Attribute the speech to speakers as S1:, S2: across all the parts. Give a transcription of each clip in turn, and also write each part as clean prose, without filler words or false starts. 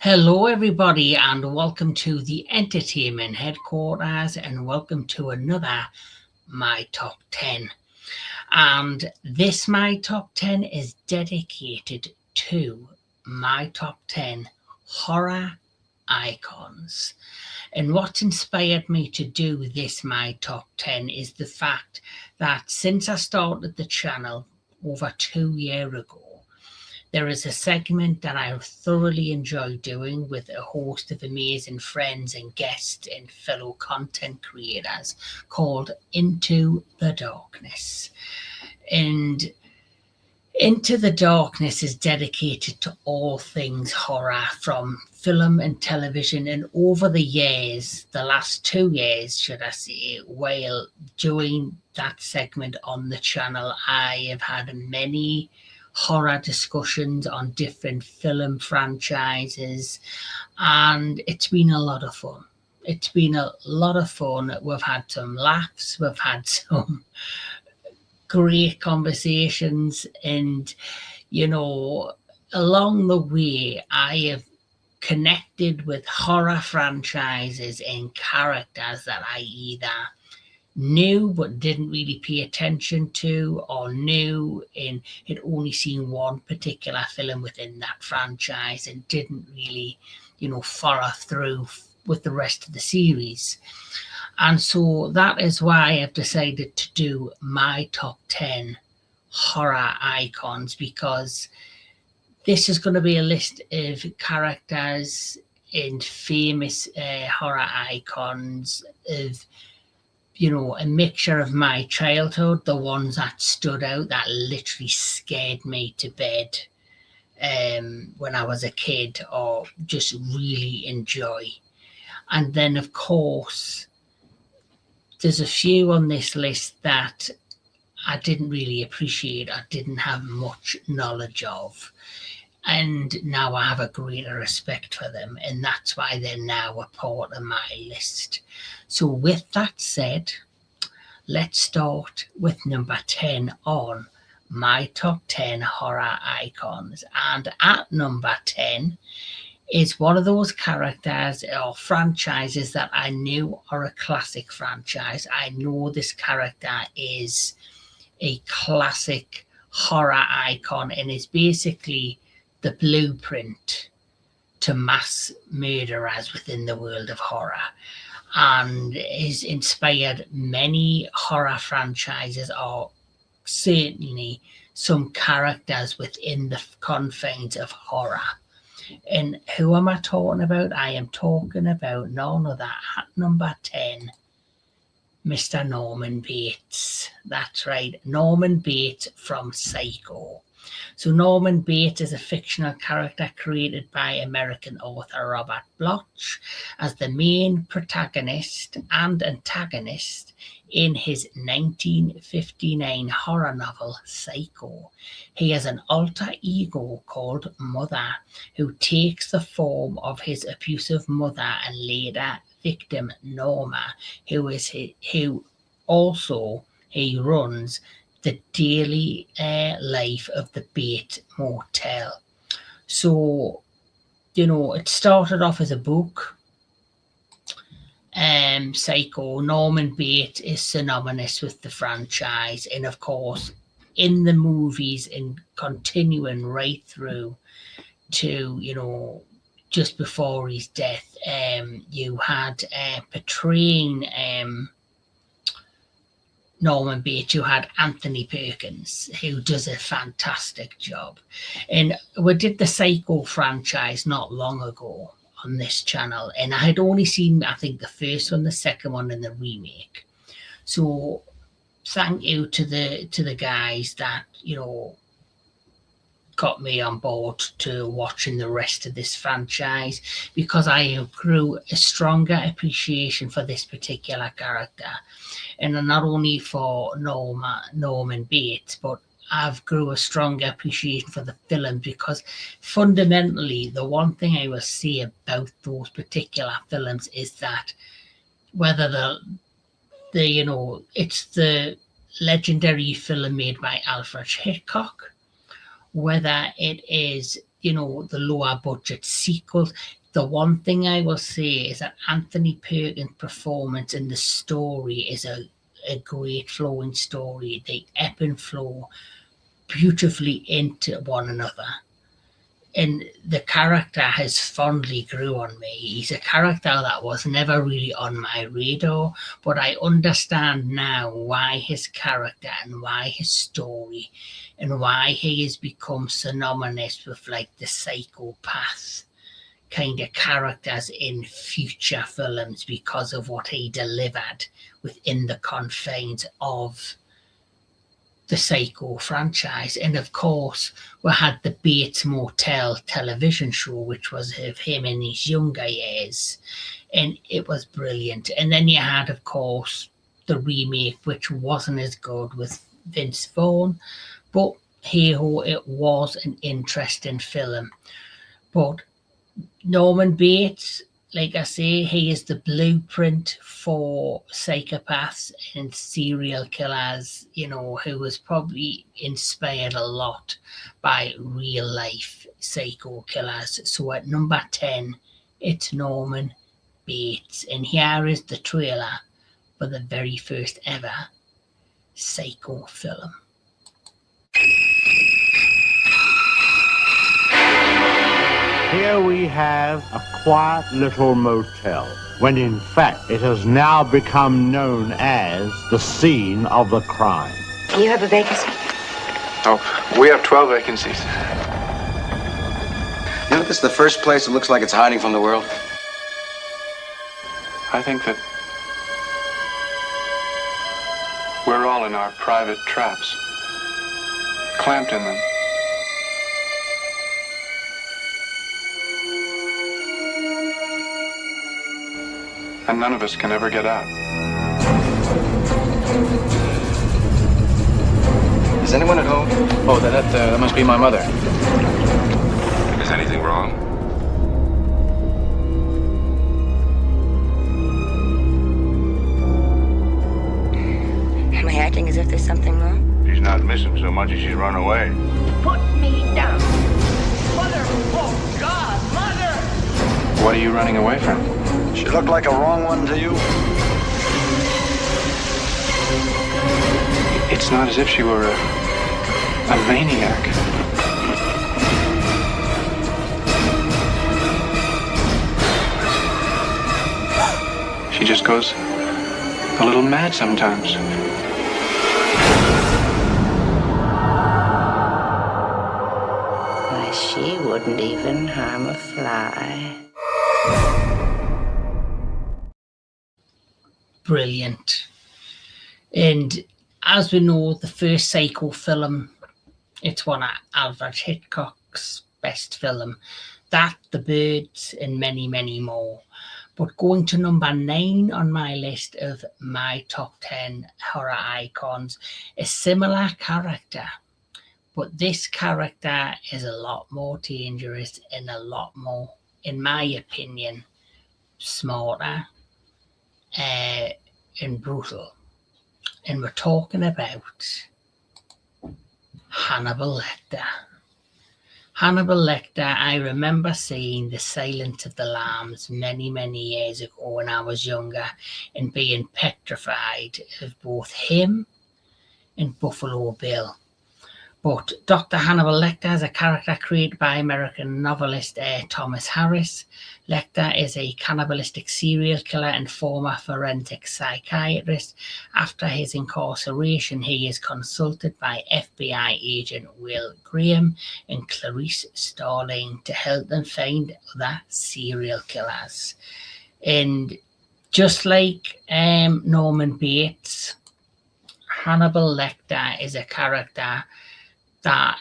S1: Hello, everybody, and welcome to the entertainment headquarters, and welcome to another My Top 10. And this My Top 10 is dedicated to My Top 10 horror icons. And what inspired me to do this My Top 10 is the fact that since I started the channel over 2 years ago, there is a segment that I thoroughly enjoy doing with a host of amazing friends and guests and fellow content creators called Into the Darkness. And Into the Darkness is dedicated to all things horror from film and television. And over the years, the last 2 years, should I say, while doing that segment on the channel, I have had many horror discussions on different film franchises, and it's been a lot of fun. It's been a lot of fun. We've had some laughs, we've had some great conversations, and along the way, I have connected with horror franchises and characters that I either knew but didn't really pay attention to, or knew and had only seen one particular film within that franchise and didn't really, follow through with the rest of the series. And so that is why I've decided to do my top 10 horror icons, because this is going to be a list of characters and famous horror icons of a mixture of my childhood, the ones that stood out, that literally scared me to bed when I was a kid, or just really enjoy. And then, of course, there's a few on this list that I didn't really appreciate, I didn't have much knowledge of. And now I have a greater respect for them, and that's why they're now a part of my list. So, with that said, let's start with number 10 on my top 10 horror icons. And at number 10 is one of those characters or franchises that I knew are a classic franchise. I know this character is a classic horror icon and is basically the blueprint to mass murderers within the world of horror, and has inspired many horror franchises, or certainly some characters within the confines of horror. And who am I talking about? I am talking about none other at number 10, Mr. Norman Bates. That's right, Norman Bates from Psycho. So Norman Bates is a fictional character created by American author Robert Bloch as the main protagonist and antagonist in his 1959 horror novel Psycho. He has an alter ego called Mother, who takes the form of his abusive mother and later victim Norma, who also he runs the daily life of the Bates Motel. So, it started off as a book. Psycho, Norman Bates is synonymous with the franchise, and of course, in the movies and continuing right through to just before his death, you had portraying Norman Bates, you had Anthony Perkins, who does a fantastic job. And we did the Psycho franchise not long ago on this channel, and I had only seen, I think, the first one, the second one, and the remake. So thank you to the guys that got me on board to watching the rest of this franchise, because I grew a stronger appreciation for this particular character, and not only for Norman Bates, but I've grew a stronger appreciation for the film, because fundamentally the one thing I will say about those particular films is that whether it's the legendary film made by Alfred Hitchcock, whether it is the lower budget sequels. The one thing I will say is that Anthony Perkins' performance in the story is a great flowing story. They ebb and flow beautifully into one another. And the character has fondly grew on me. He's a character that was never really on my radar, but I understand now why his character and why his story and why he has become synonymous with like the psychopath kind of characters in future films because of what he delivered within the confines of the Psycho franchise. And of course, we had the Bates Motel television show, which was of him in his younger years, and it was brilliant. And then you had, of course, the remake, which wasn't as good with Vince Vaughn, but hey-ho, it was an interesting film. But Norman Bates, like I say, he is the blueprint for psychopaths and serial killers, who was probably inspired a lot by real life psycho killers. So at number 10, it's Norman Bates. And here is the trailer for the very first ever Psycho film.
S2: Here we have a quiet little motel, when in fact it has now become known as the scene of the crime.
S3: You have a vacancy?
S4: Oh, we have 12 vacancies.
S5: You know, this is the first place that looks like it's hiding from the world.
S4: I think that we're all in our private traps, clamped in them. And none of us can ever get out.
S5: Is anyone at home?
S6: Oh, that must be my mother.
S7: Is anything wrong?
S3: Am I acting as if there's something wrong?
S7: She's not missing so much as she's run away.
S8: Put me down. Mother! Oh, God! Mother!
S4: What are you running away from?
S5: She looked like a wrong one to you?
S4: It's not as if she were a maniac. She just goes a little mad sometimes.
S3: Why, she wouldn't even harm a fly.
S1: Brilliant. And as we know, the first Psycho film, it's one of Alfred Hitchcock's best film. That, The Birds, and many, many more. But going to number 9 on my list of my top 10 horror icons, a similar character. But this character is a lot more dangerous and a lot more, in my opinion, smarter and brutal. And we're talking about Hannibal Lecter. Hannibal Lecter, I remember seeing The Silence of the Lambs many, many years ago when I was younger and being petrified of both him and Buffalo Bill. But Dr. Hannibal Lecter is a character created by American novelist Thomas Harris. Lecter is a cannibalistic serial killer and former forensic psychiatrist. After his incarceration, he is consulted by FBI agent Will Graham and Clarice Starling to help them find other serial killers. And just like Norman Bates, Hannibal Lecter is a character that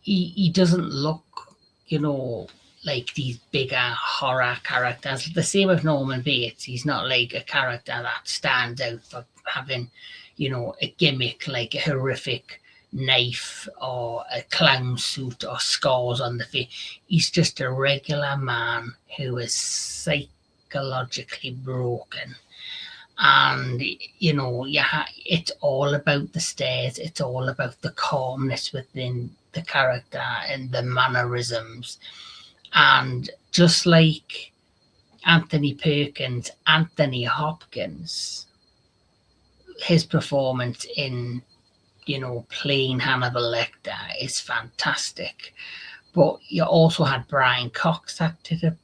S1: he doesn't look, like these bigger horror characters. The same with Norman Bates. He's not like a character that stands out for having, a gimmick like a horrific knife or a clown suit or scars on the face. He's just a regular man who is psychologically broken. And it's all about the stares, it's all about the calmness within the character and the mannerisms. And just like Anthony Perkins, Anthony Hopkins, his performance in, playing Hannibal Lecter is fantastic. But you also had Brian Cox that did a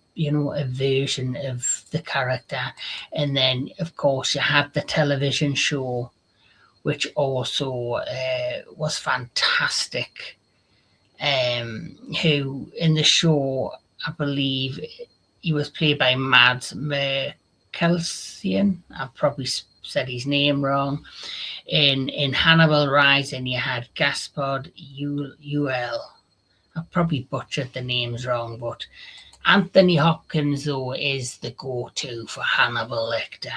S1: version of the character. And then, of course, you had the television show, which also was fantastic. Who in the show, I believe he was played by Mads Mikkelsen. I probably said his name wrong. In Hannibal Rising, you had Gaspard Ulliel. I probably butchered the names wrong, but Anthony Hopkins, though, is the go-to for Hannibal Lecter.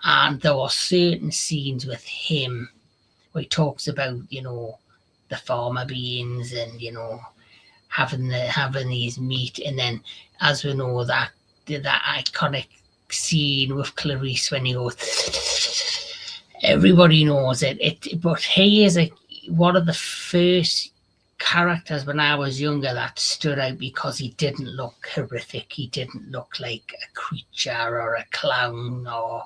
S1: And there are certain scenes with him where he talks about, the farmer beings and, having these meat. And then, as we know, that iconic scene with Clarice when he goes, everybody knows it. But he is one of the first characters when I was younger that stood out because he didn't look horrific. He didn't look like a creature or a clown or,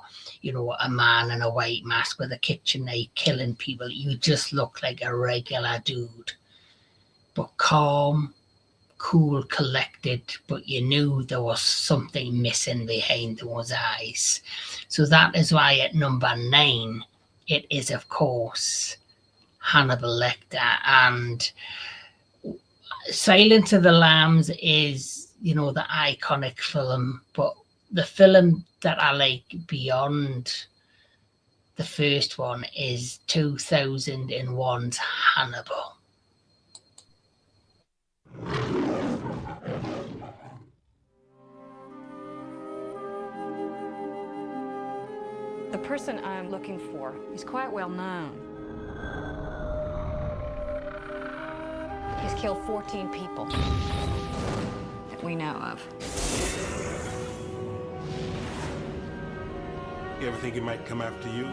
S1: a man in a white mask with a kitchen knife killing people. You just looked like a regular dude, but calm, cool, collected, but you knew there was something missing behind those eyes. So that is why at number 9, it is, of course, Hannibal Lecter. And Silence of the Lambs is, the iconic film, but the film that I like beyond the first one is 2001's Hannibal.
S9: The person I'm looking for is quite well known. He's killed 14 people that we know of.
S10: You ever think he might come after you?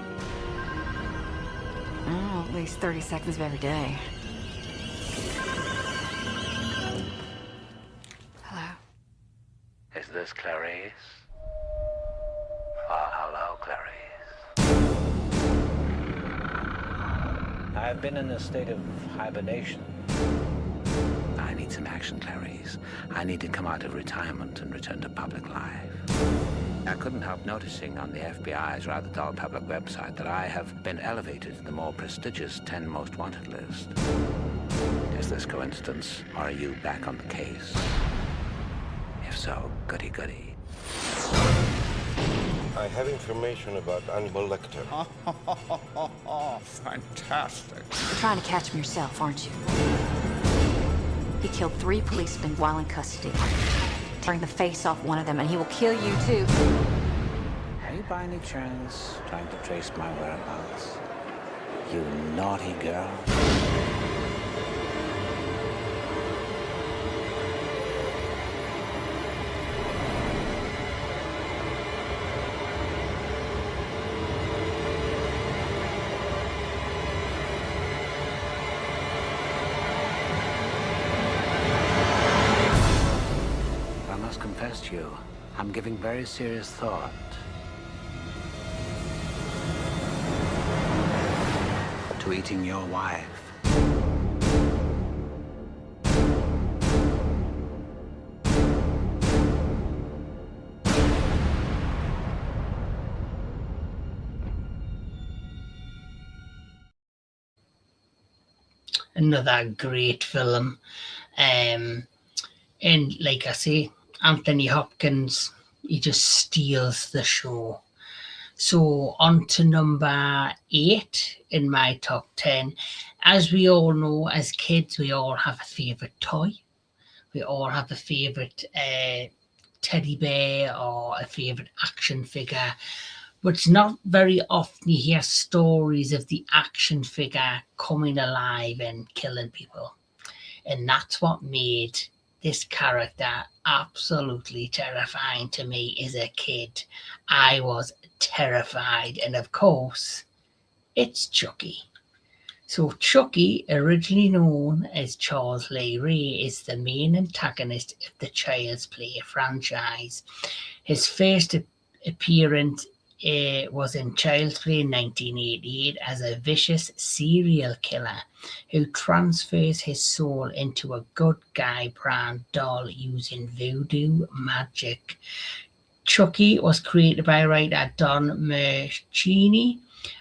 S9: Oh, at least 30 seconds of every day. Hello?
S11: Is this Clarice? Oh, hello, Clarice. I've been in a state of hibernation. I need some action, Clarice. I need to come out of retirement and return to public life. I couldn't help noticing on the FBI's rather dull public website that I have been elevated to the more prestigious 10 most wanted list. Is this coincidence, or are you back on the case? If so, goody goody.
S10: I have information about Hannibal Lecter.
S11: Fantastic.
S9: You're trying to catch him yourself, aren't you? He killed 3 policemen while in custody, tearing the face off one of them, and he will kill you too.
S11: Are you by any chance trying to trace my whereabouts? You naughty girl. Confess to you, I'm giving very serious thought to eating your wife.
S1: Another great film. And like I say, Anthony Hopkins, he just steals the show. So on to number 8 in my top 10. As we all know, as kids, we all have a favourite toy. We all have a favourite teddy bear or a favourite action figure. But it's not very often you hear stories of the action figure coming alive and killing people. And that's what made this character absolutely terrifying to me as a kid. I was terrified. And of course, it's Chucky. So Chucky, originally known as Charles Lee Ray, is the main antagonist of the Child's Play franchise. His first appearance was in Child's Play in 1988 as a vicious serial killer who transfers his soul into a good guy brand doll using voodoo magic. Chucky was created by writer Don Mancini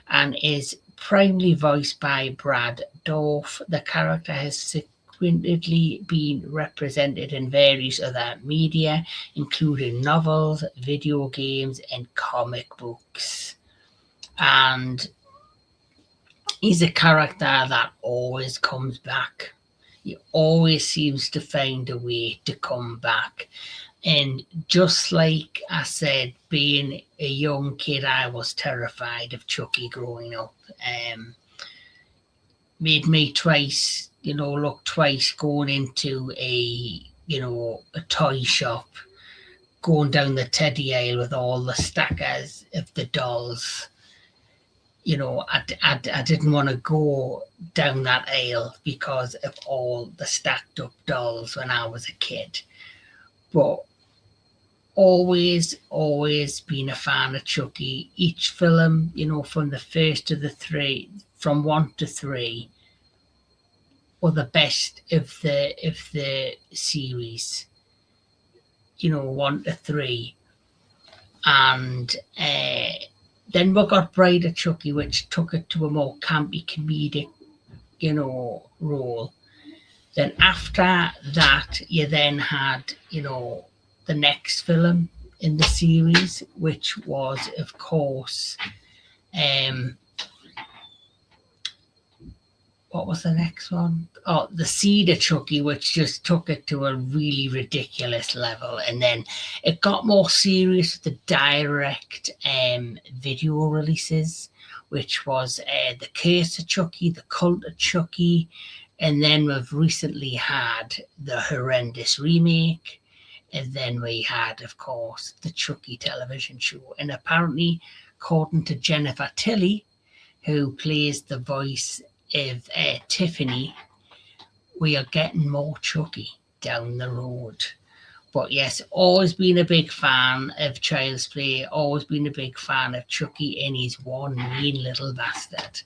S1: and is primarily voiced by Brad Dourif. The character has subsequently been represented in various other media, including novels, video games, and comic books. And he's a character that always comes back. He always seems to find a way to come back. And just like I said, being a young kid, I was terrified of Chucky growing up. Made me look twice going into a toy shop, going down the teddy aisle with all the stackers of the dolls. I didn't want to go down that aisle because of all the stacked up dolls when I was a kid. But always been a fan of Chucky. Each film, from the first to the three, from 1 to 3, were the best of the series. 1 to 3, and then we got Bride of Chucky, which took it to a more campy comedic, role. Then after that, you then had, the next film in the series, which was, of course, what was the next one? Oh, The Seed of Chucky, which just took it to a really ridiculous level. And then it got more serious with the direct video releases, which was The Curse of Chucky, The Cult of Chucky, and then we've recently had the horrendous remake. And then we had, of course, the Chucky television show. And apparently, according to Jennifer Tilly, who plays the voice of Tiffany, we are getting more Chucky down the road. But yes, always been a big fan of Child's Play, always been a big fan of Chucky, and he's one mean little bastard.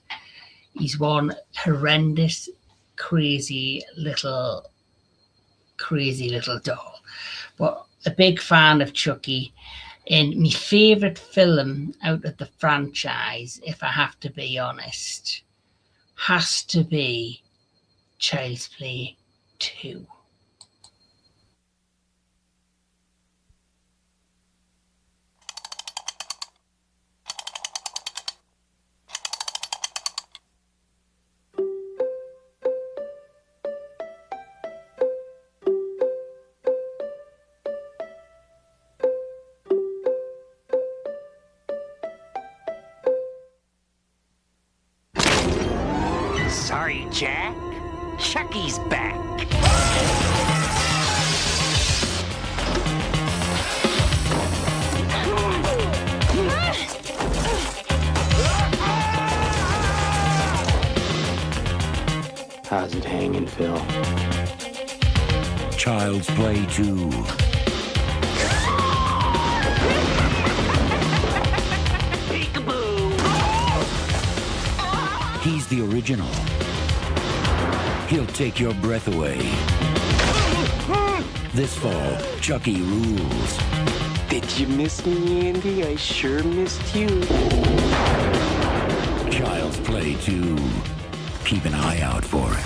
S1: He's one horrendous, crazy little doll. But a big fan of Chucky. And my favourite film out of the franchise, if I have to be honest, has to be Child's Play 2.
S8: Sorry, Jack. Chucky's back.
S6: How's it hanging, Phil?
S11: Child's Play 2.
S8: Peekaboo!
S11: He's the original. He'll take your breath away. This fall, Chucky rules.
S12: Did you miss me, Andy? I sure missed you.
S11: Child's Play 2. Keep an eye out for it.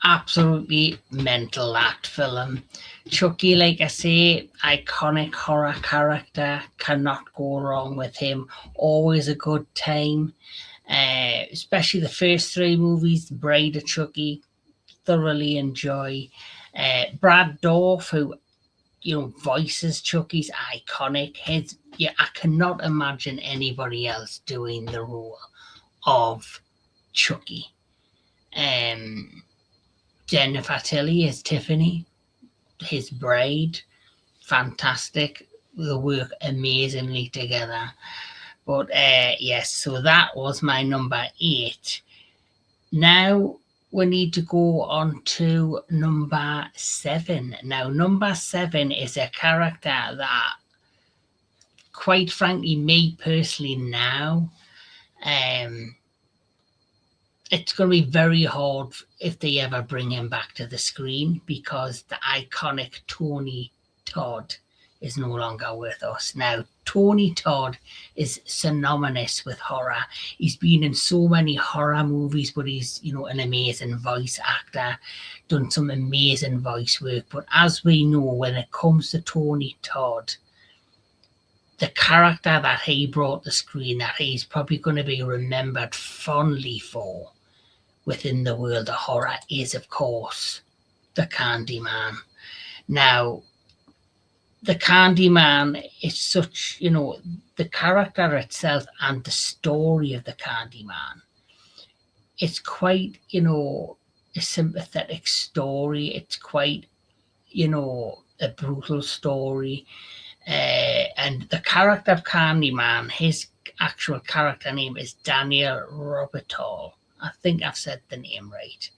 S1: Absolutely mental, that film. Chucky, like I say, iconic horror character, cannot go wrong with him. Always a good time, especially the first 3 movies. The Bride of Chucky, thoroughly enjoy. Brad Dourif, who voices Chucky's iconic. I cannot imagine anybody else doing the role of Chucky. Jennifer Tilly as Tiffany, his bride. fantastic. They work amazingly together. But yes, so that was my number 8. Now we need to go on to number 7. Now, number 7 is a character that, quite frankly, me personally now, it's going to be very hard if they ever bring him back to the screen, because the iconic Tony Todd is no longer with us. Now, Tony Todd is synonymous with horror. He's been in so many horror movies, but he's, an amazing voice actor, done some amazing voice work. But as we know, when it comes to Tony Todd, the character that he brought to the screen, that he's probably going to be remembered fondly for within the world of horror, is, of course, the Candyman. Now, the Candyman is such, the character itself and the story of the Candyman. It's quite, a sympathetic story. It's quite, a brutal story. And the character of Candyman, his actual character name is Daniel Robital. I think I've said the name right.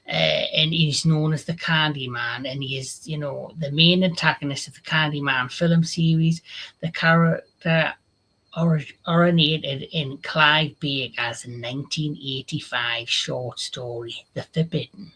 S1: And he's known as the Candyman, and he is, the main antagonist of the Candyman film series. The character originated in Clive Barker's 1985 short story, The Forbidden.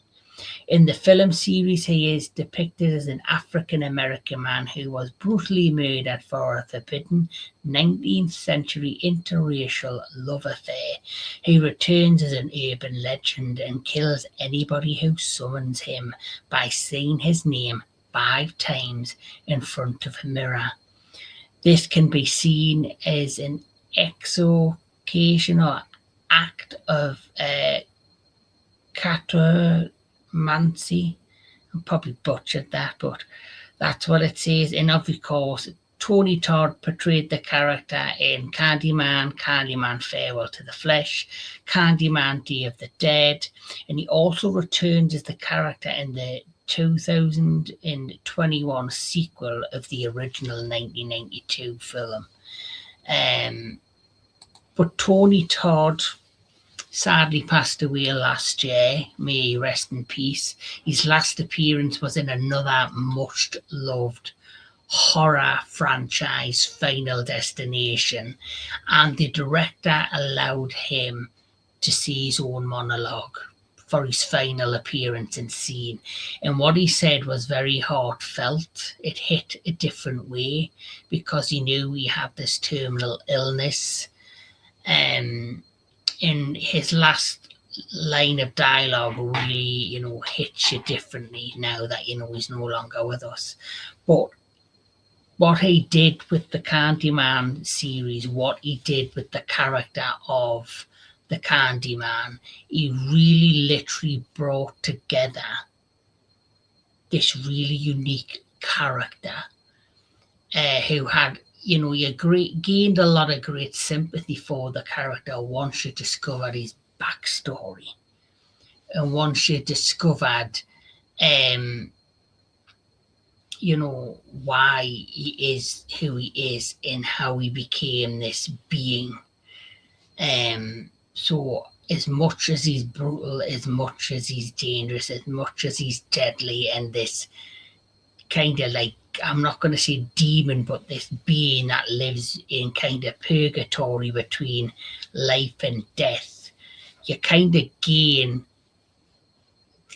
S1: In the film series, he is depicted as an African-American man who was brutally murdered for a forbidden 19th century interracial love affair. He returns as an urban legend and kills anybody who summons him by saying his name 5 times in front of a mirror. This can be seen as an exorcism or act of Mancy. I probably butchered that, but that's what it says. And of course, Tony Todd portrayed the character in Candyman, Candyman Farewell to the Flesh, Candyman Day of the Dead, and he also returned as the character in the 2021 sequel of the original 1992 film. But Tony Todd sadly passed away last year. May he rest in peace. His last appearance was in another much loved horror franchise, Final Destination, and the director allowed him to see his own monologue for his final appearance and scene. And what he said was very heartfelt. It hit a different way because he knew he had this terminal illness. In his last line of dialogue really, hits you differently now that, he's no longer with us. But what he did with the Candyman series, what he did with the character of the Candyman, he really literally brought together this really unique character who had, you gained a lot of great sympathy for the character once you discovered his backstory. And once you discovered, why he is who he is and how he became this being. So as much as he's brutal, as much as he's dangerous, as much as he's deadly, and this kind of like, I'm not going to say demon, but this being that lives in kind of purgatory between life and death, you kind of gain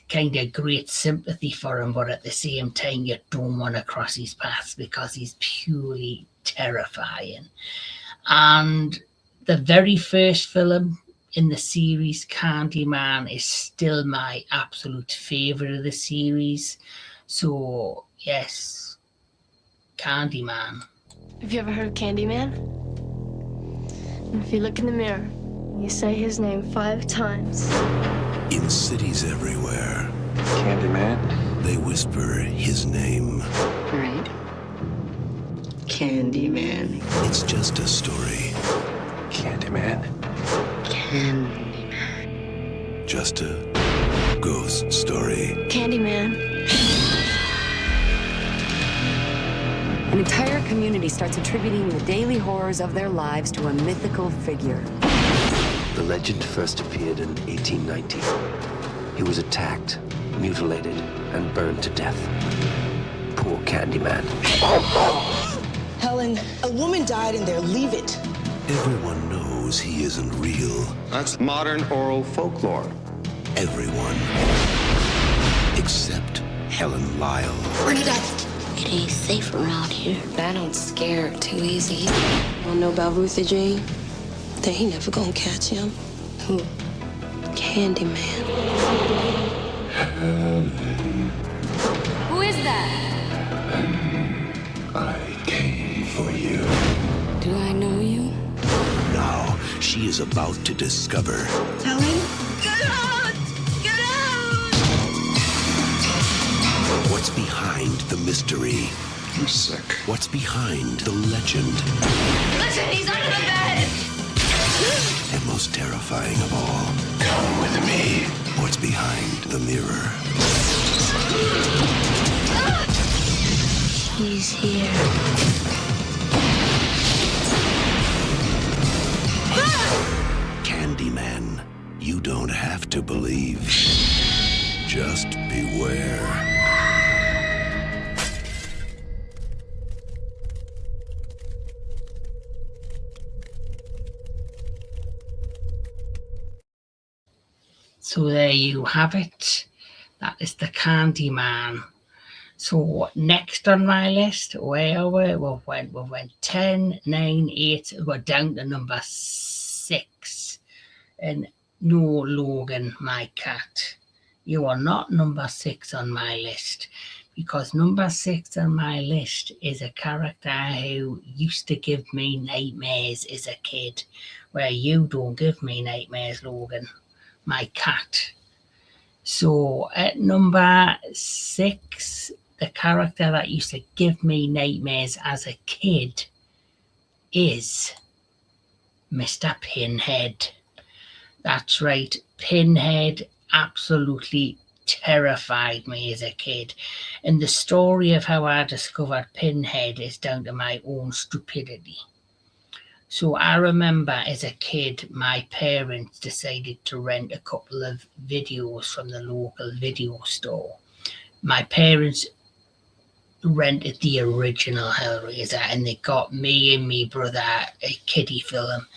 S1: kind of great sympathy for him, but at the same time you don't want to cross his path because he's purely terrifying. And the very first film in the series, Candyman, is still my absolute favorite of the series. So yes, Candyman.
S13: Have you ever heard of Candyman? If you look in the mirror, you say his name 5 times.
S14: In cities everywhere,
S5: Candyman?
S14: they whisper his name.
S15: Right. Candyman.
S14: It's just a story.
S5: Candyman?
S15: Candyman.
S14: Just a ghost story.
S13: Candyman.
S15: An entire community starts attributing the daily horrors of their lives to a mythical figure.
S6: The legend first appeared in 1890. He was attacked, mutilated, and burned to death. Poor Candyman.
S16: Helen, a woman died in there. Leave it.
S14: Everyone knows he isn't real.
S5: That's modern oral folklore.
S14: Everyone. Except Helen Lyle.
S3: Bring it up. It ain't safe around here.
S17: I don't scare too easy. Wanna know about Ruthie Jean? They ain't never gonna catch him. Who? Candyman.
S9: Who is that?
S14: I came for you.
S17: Do I know you?
S14: Now, she is about to discover
S16: Helen? Get out! Get out!
S14: what's behind the mystery.
S5: You're sick.
S14: What's behind the legend.
S3: Listen, he's under the bed!
S14: And most terrifying of all,
S5: Come with me.
S14: what's behind the mirror.
S3: He's here.
S14: Candyman, you don't have to believe. Just beware.
S1: So there you have it. That is the Candyman. So next on my list, where are we? We went 10, 9, 8. We're down to number 6. And no, Logan, my cat. You are not number 6 on my list. Because number 6 on my list is a character who used to give me nightmares as a kid. Where you don't give me nightmares, Logan. My cat. So at number 6, the character that used to give me nightmares as a kid is Mr. Pinhead. That's right, Pinhead absolutely terrified me as a kid. And the story of how I discovered Pinhead is down to my own stupidity. So I remember as a kid, my parents decided to rent a couple of videos from the local video store. My parents rented the original Hellraiser and they got me and my brother a kiddie film.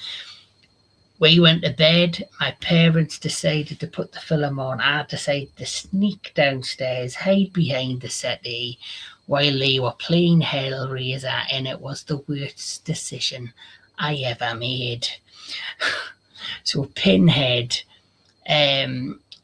S1: We went to bed, my parents decided to put the film on. I decided to sneak downstairs, hide behind the settee while they were playing Hellraiser, and it was the worst decision I ever made. So Pinhead,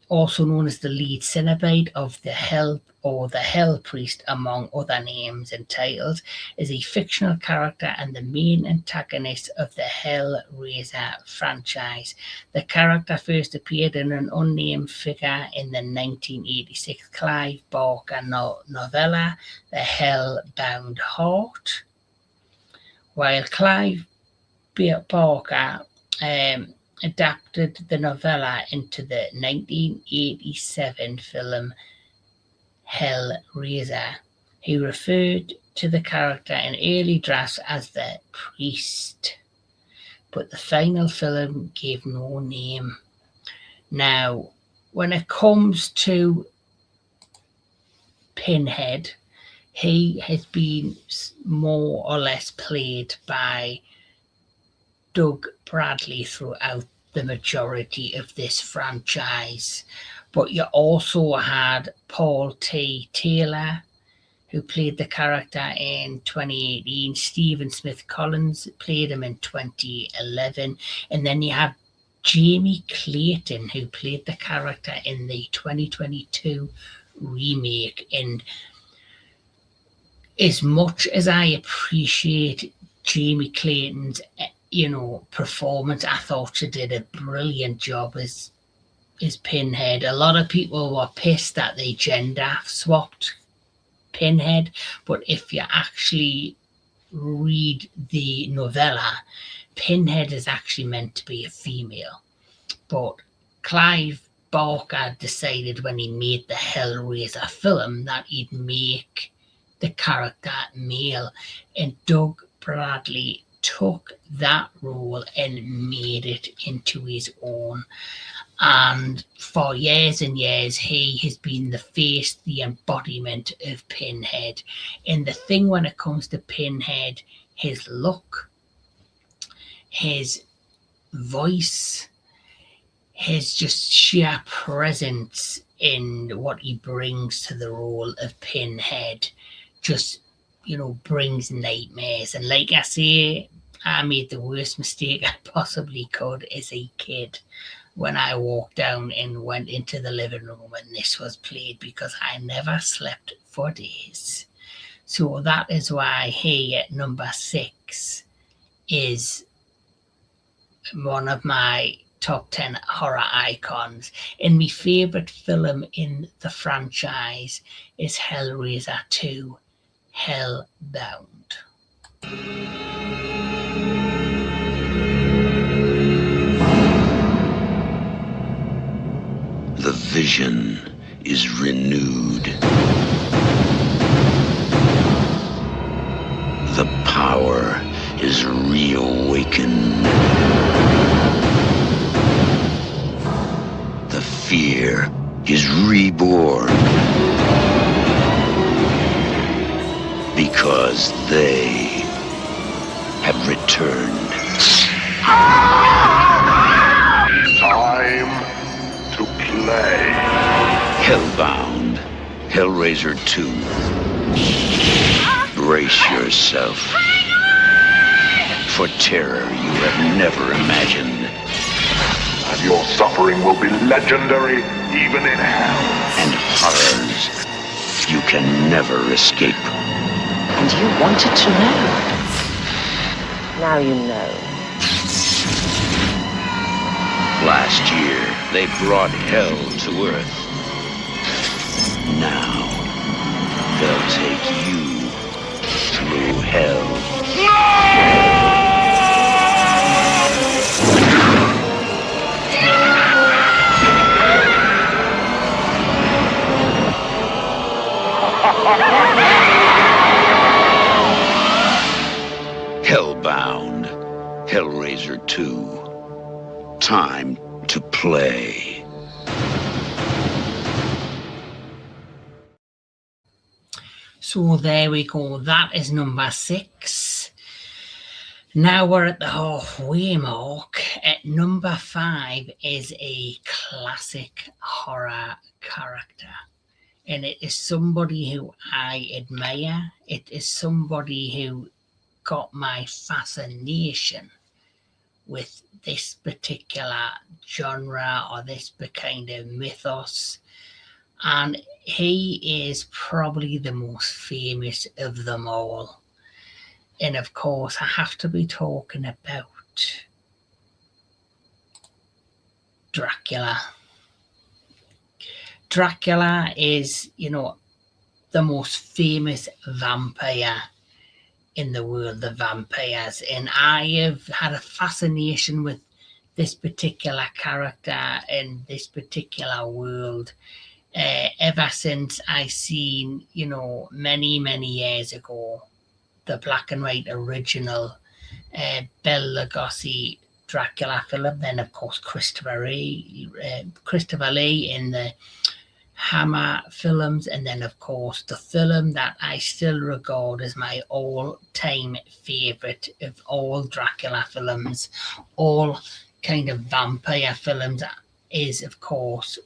S1: also known as the lead Cenobite of the Hell or the Hell Priest, among other names and titles, is a fictional character and the main antagonist of the Hellraiser franchise. The character first appeared in an unnamed figure in the 1986 Clive Barker novella, The Hellbound Heart. While Clive Barker adapted the novella into the 1987 film Hellraiser, he referred to the character in early drafts as the Priest, but the final film gave no name. Now, when it comes to Pinhead, he has been more or less played by Doug Bradley throughout the majority of this franchise. But you also had Paul T. Taylor, who played the character in 2018. Stephen Smith Collins played him in 2011. And then you have Jamie Clayton, who played the character in the 2022 remake. And as much as I appreciate Jamie Clayton's performance, I thought she did a brilliant job as Pinhead. A lot of people were pissed that they gender swapped Pinhead, but if you actually read the novella, Pinhead is actually meant to be a female. But Clive Barker decided when he made the Hellraiser film that he'd make the character male, and Doug Bradley took that role and made it into his own. And for years and years, he has been the face, the embodiment of Pinhead. And the thing when it comes to Pinhead, his look, his voice, his just sheer presence in what he brings to the role of Pinhead just, brings nightmares. And like I say, I made the worst mistake I possibly could as a kid when I walked down and went into the living room and this was played, because I never slept for days. So that is why he at number 6 is one of my top 10 horror icons. And my favourite film in the franchise is Hellraiser 2, Hellbound.
S14: The vision is renewed. The power is reawakened. The fear is reborn. Because they have returned.
S7: Time to play.
S14: Hellbound, Hellraiser 2. Brace yourself for terror you have never imagined.
S7: And your suffering will be legendary even in hell.
S14: And horrors you can never escape.
S18: And you wanted to know. Now you know.
S14: Last year, they brought hell to Earth. Now, they'll take you through hell. Hellbound, Hellraiser 2. Time to play.
S1: So there we go. That is number 6. Now we're at the halfway mark. At number 5 is a classic horror character. And it is somebody who I admire. It is somebody who got my fascination with this particular genre or this kind of mythos. And he is probably the most famous of them all. And of course, I have to be talking about Dracula. Dracula is, the most famous vampire in the world of vampires. And I have had a fascination with this particular character and this particular world ever since I seen, many, many years ago, the black and white original Bela Lugosi Dracula film. Then, of course, Christopher Lee in the Hammer films, and then of course the film that I still regard as my all-time favorite of all Dracula films, all kind of vampire films, is of course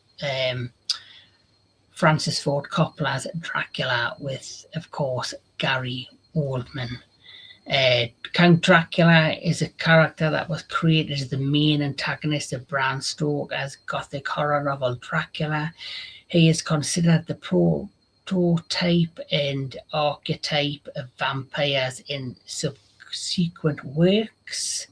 S1: Francis Ford Coppola's Dracula with, of course, Gary Oldman. Count Dracula is a character that was created as the main antagonist of Bram Stoker's gothic horror novel Dracula. He is considered the prototype and archetype of vampires in subsequent works.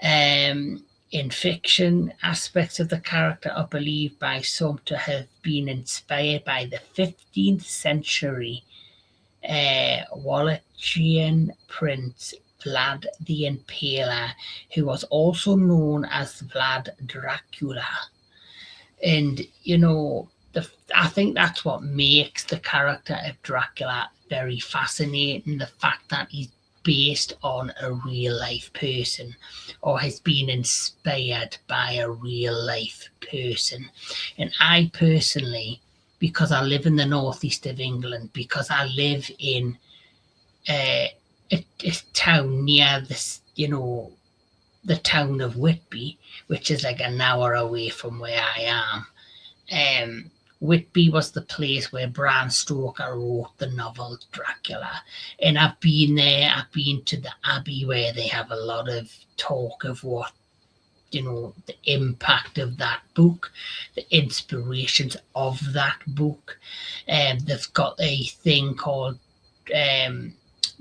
S1: In fiction, aspects of the character are believed by some to have been inspired by the 15th century Wallachian prince Vlad the Impaler, who was also known as Vlad Dracula. And, I think that's what makes the character of Dracula very fascinating. The fact that he's based on a real life person, or has been inspired by a real life person. And I personally, because I live in the northeast of England, because I live in a town near this, the town of Whitby, which is like an hour away from where I am. Whitby was the place where Bram Stoker wrote the novel Dracula. And I've been there, I've been to the Abbey, where they have a lot of talk of what, the impact of that book, the inspirations of that book. They've got a thing called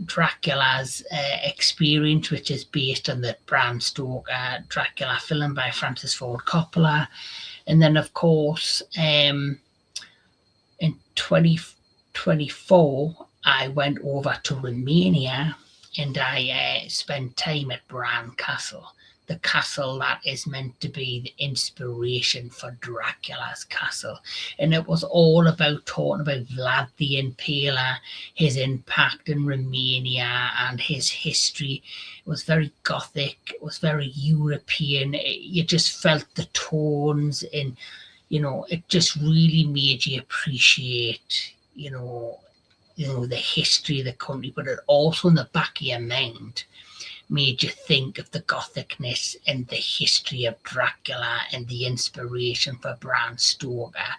S1: Dracula's Experience, which is based on the Bram Stoker Dracula film by Francis Ford Coppola. And then, of course, in 2024, I went over to Romania and I spent time at Bran Castle, the castle that is meant to be the inspiration for Dracula's castle. And it was all about talking about Vlad the Impaler, his impact in Romania and his history. It was very Gothic, it was very European. You just felt the tones, and it just really made you appreciate, the history of the country, but it also, in the back of your mind, made you think of the Gothicness and the history of Dracula and the inspiration for Bram Stoker.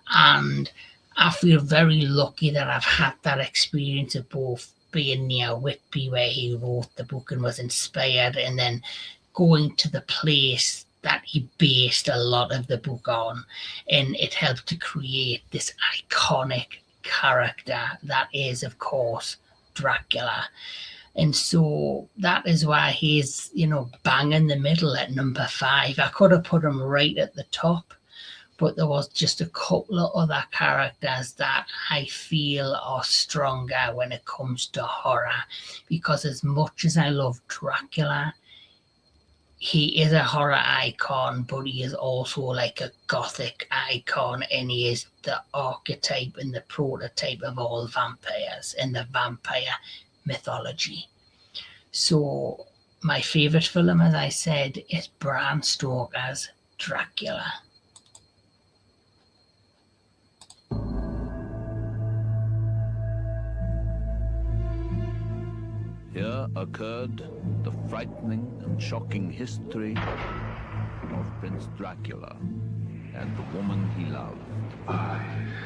S1: And I feel very lucky that I've had that experience of both being near Whitby, where he wrote the book and was inspired, and then going to the place that he based a lot of the book on, and it helped to create this iconic character that is, of course, Dracula. And so that is why he's, bang in the middle at number 5. I could have put him right at the top, but there was just a couple of other characters that I feel are stronger when it comes to horror, because as much as I love Dracula, he is a horror icon, but he is also like a Gothic icon, and he is the archetype and the prototype of all vampires in the vampire mythology. So my favorite film, as I said, is Bram Stoker's Dracula.
S19: Here occurred the frightening and shocking history of Prince Dracula and the woman he loved.
S20: I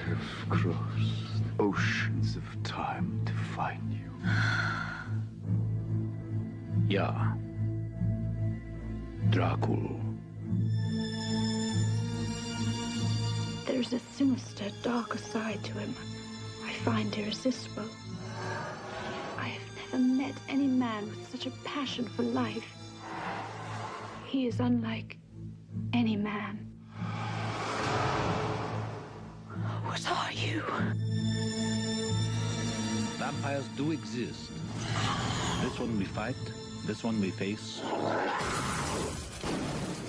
S20: have crossed oceans of time to find you.
S19: Ja, Dracula.
S21: There's a sinister, darker side to him I find irresistible. I have never met any man with such a passion for life. He is unlike any man. What are you?
S19: Vampires do exist. This one we fight, this one we face.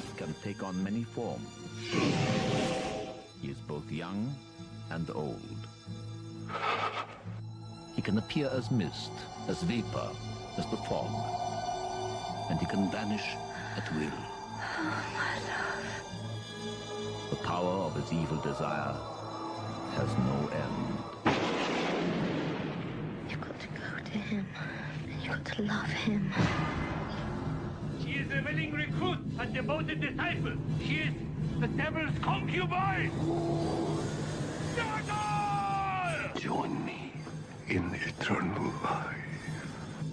S19: He can take on many forms. He is both young and old. He can appear as mist, as vapor, as the fog. And he can vanish at will.
S21: My love.
S19: The power of his evil desire has no end.
S21: You've got to go to him. And you've got to love him.
S8: She is a willing recruit, a devoted disciple. She is the devil's concubine.
S20: Join me in eternal life.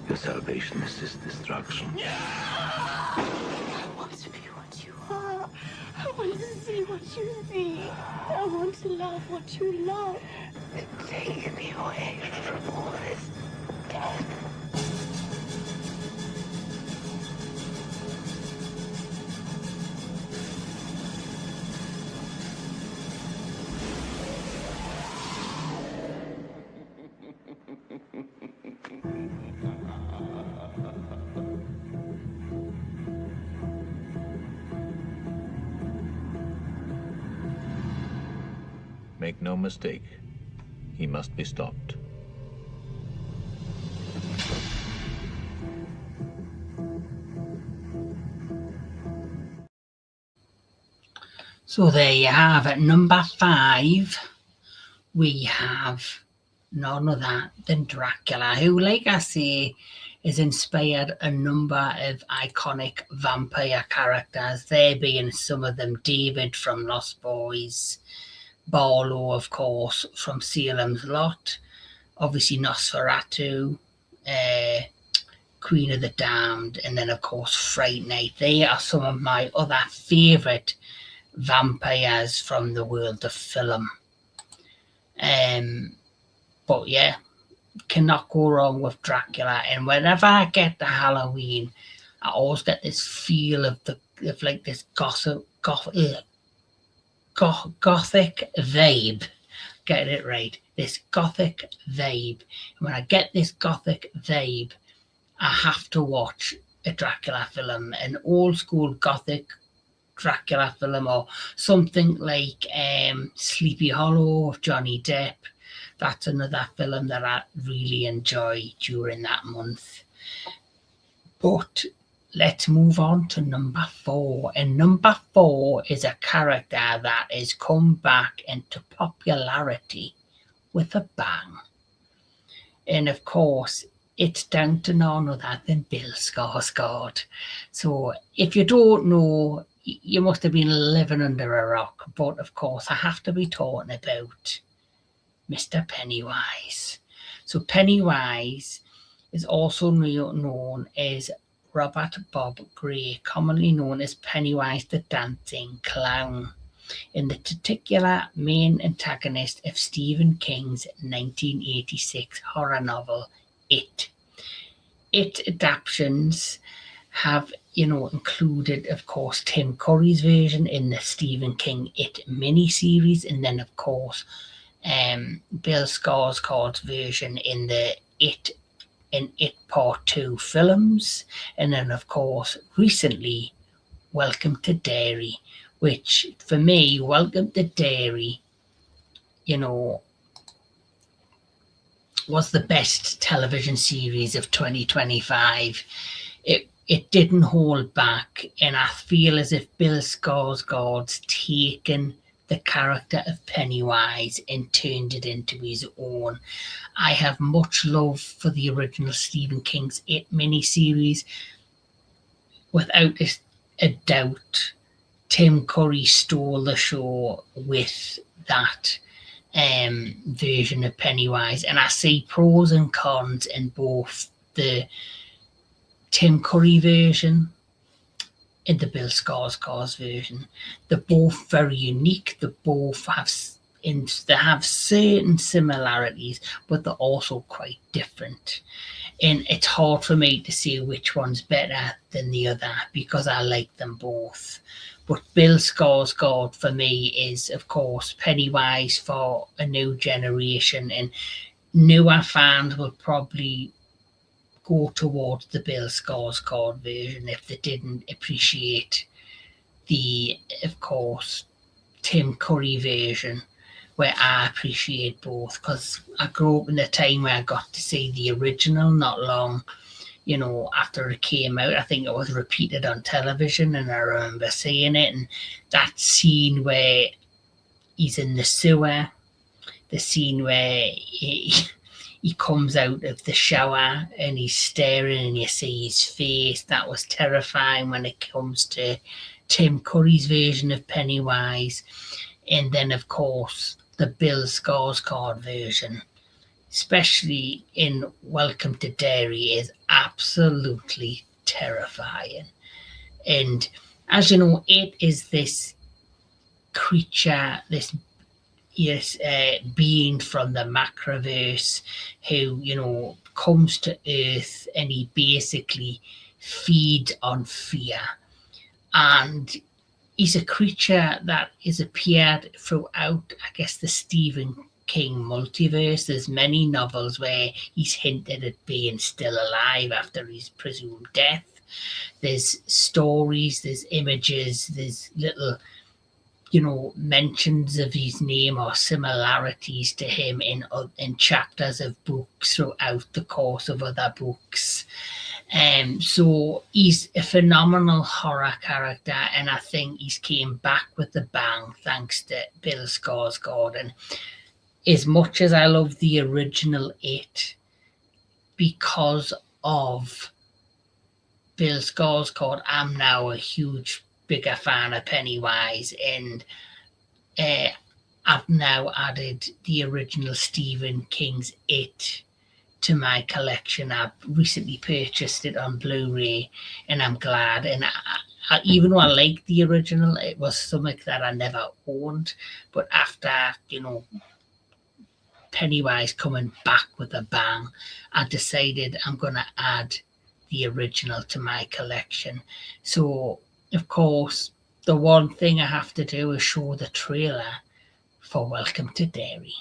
S19: Your salvation is his destruction.
S21: I want to be what you are. I want to see what you see. I want to love what you love. Take me away from all this death.
S19: Make no mistake, he must be stopped.
S1: So there you have it. Number 5, we have none other than Dracula, who, like I say, has inspired a number of iconic vampire characters, there being some of them David from Lost Boys, Barlow, of course, from Salem's Lot, obviously Nosferatu, Queen of the Damned, and then, of course, Fright Night. They are some of my other favourite vampires from the world of film. But yeah, cannot go wrong with Dracula. And whenever I get to Halloween, I always get this feel of like this gothic vibe. Get it right, this gothic vibe. And when I get this gothic vibe, I have to watch a Dracula film, an old school gothic Dracula film, or something like Sleepy Hollow of Johnny Depp. That's another film that I really enjoy during that month. But let's move on to number 4. And number 4 is a character that has come back into popularity with a bang. And of course, it's down to none other than Bill Skarsgård. So if you don't know, you must have been living under a rock. But of course, I have to be talking about Mr. Pennywise. So Pennywise is also known as Robert Bob Gray, commonly known as Pennywise the Dancing Clown, and the titular main antagonist of Stephen King's 1986 horror novel, It. It adaptations have, included, of course, Tim Curry's version in the Stephen King It miniseries, and then, of course, Bill Skarsgård's version in the It Part 2 films, and then, of course, recently, Welcome to Derry, which, for me, Welcome to Derry, was the best television series of 2025. It didn't hold back, and I feel as if Bill Skarsgård's taken the character of Pennywise and turned it into his own. I have much love for the original Stephen King's It miniseries. Without a doubt, Tim Curry stole the show with that version of Pennywise, and I see pros and cons in both the Tim Curry version and the Bill Skarsgård's version. They're both very unique. They both have certain similarities, but they're also quite different. And it's hard for me to say which one's better than the other because I like them both. But Bill Skarsgård for me is, of course, Pennywise for a new generation, and newer fans will probably go towards the Bill Skarsgård version if they didn't appreciate the, of course, Tim Curry version, where I appreciate both, because I grew up in a time where I got to see the original not long, after it came out. I think it was repeated on television, and I remember seeing it, and that scene where he's in the sewer, the scene where he comes out of the shower and he's staring and you see his face. That was terrifying when it comes to Tim Curry's version of Pennywise. And then, of course, the Bill Skarsgård version, especially in Welcome to Derry, is absolutely terrifying. And as you know, it is this creature, this being from the Macroverse who, comes to Earth, and he basically feeds on fear. And he's a creature that has appeared throughout, I guess, the Stephen King multiverse. There's many novels where he's hinted at being still alive after his presumed death. There's stories, there's images, there's little mentions of his name or similarities to him in chapters of books throughout the course of other books. So he's a phenomenal horror character, and I think he's came back with a bang thanks to Bill Skarsgård. And as much as I love the original It, because of Bill Skarsgård, I'm now a bigger fan of Pennywise, and I've now added the original Stephen King's It to my collection. I've recently purchased it on Blu-ray, and I'm glad. And I, even though I like the original, it was something that I never owned. But after Pennywise coming back with a bang, I decided I'm going to add the original to my collection. So, of course, the one thing I have to do is show the trailer for Welcome to Derry.